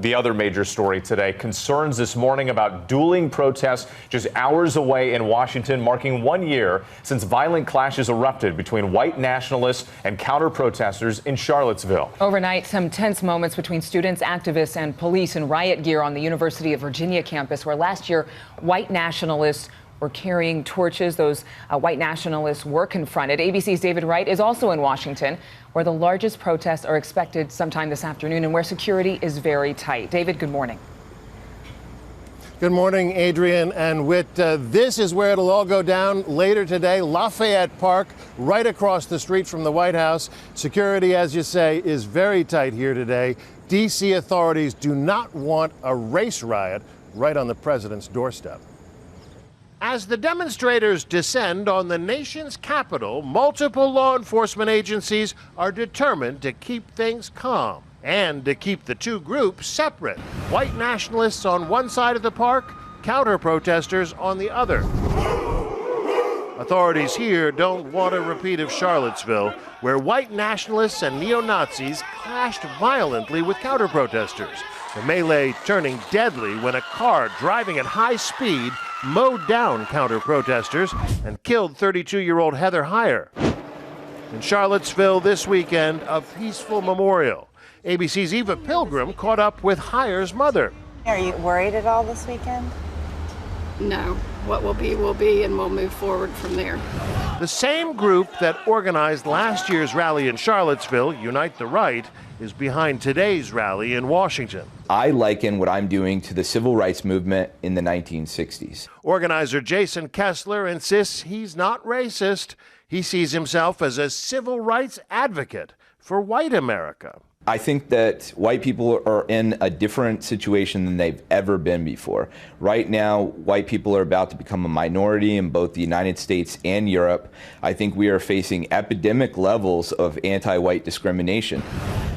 The other major story today, concerns this morning about dueling protests just hours away in Washington, marking 1 year since violent clashes erupted between white nationalists and counter-protesters in Charlottesville. Overnight, some tense moments between students, activists, and police in riot gear on the University of Virginia campus, where last year white nationalists were carrying torches. Those white nationalists were confronted. ABC's David Wright is also in Washington, where the largest protests are expected sometime this afternoon and where security is very tight. David, good morning. Good morning, Adrian and Whit. This is where it'll all go down later today. Lafayette Park, right across the street from the White House. Security, as you say, is very tight here today. D.C. authorities do not want a race riot right on the president's doorstep. As the demonstrators descend on the nation's capital, multiple law enforcement agencies are determined to keep things calm and to keep the two groups separate. White nationalists on one side of the park, counter-protesters on the other. Authorities here don't want a repeat of Charlottesville, where white nationalists and neo-Nazis clashed violently with counter-protesters. The melee turning deadly when a car driving at high speed mowed down counter-protesters and killed 32-year-old Heather Heyer. In Charlottesville this weekend, a peaceful memorial. ABC's Eva Pilgrim caught up with Heyer's mother. Are you worried at all this weekend? No. What will be, and we'll move forward from there. The same group that organized last year's rally in Charlottesville, Unite the Right, is behind today's rally in Washington. I liken what I'm doing to the civil rights movement in the 1960s. Organizer Jason KESSLER insists he's not racist. He sees himself as a civil rights advocate for white America. I think that white people are in a different situation than they've ever been before. Right now, white people are about to become a minority in both the United States and Europe. I think we are facing epidemic levels of anti-white discrimination.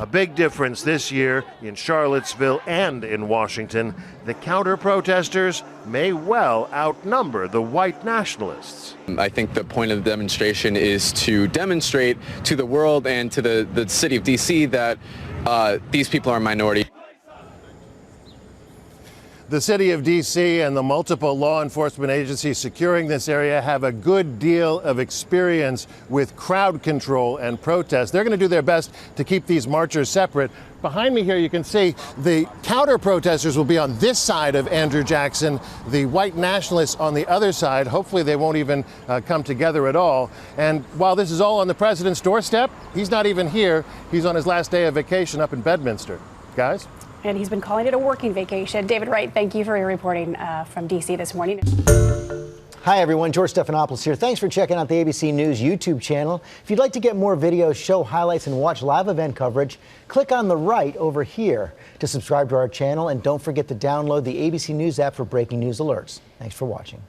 A big difference this year in Charlottesville and in Washington. The counter-protesters may well outnumber the white nationalists. I think the point of the demonstration is to demonstrate to the world and to the city of D.C. that these people are a minority. The city of D.C. and the multiple law enforcement agencies securing this area have a good deal of experience with crowd control and protest. They're going to do their best to keep these marchers separate. Behind me here, you can see the counter-protesters will be on this side of Andrew Jackson, the white nationalists on the other side. Hopefully they won't even come together at all. And while this is all on the president's doorstep, he's not even here. He's on his last day of vacation up in Bedminster. Guys? And he's been calling it a working vacation. David Wright, thank you for your reporting from D.C. this morning. Hi, everyone. George Stephanopoulos here. Thanks for checking out the ABC News YouTube channel. If you'd like to get more videos, show highlights, and watch live event coverage, click on the right over here to subscribe to our channel. And don't forget to download the ABC News app for breaking news alerts. Thanks for watching.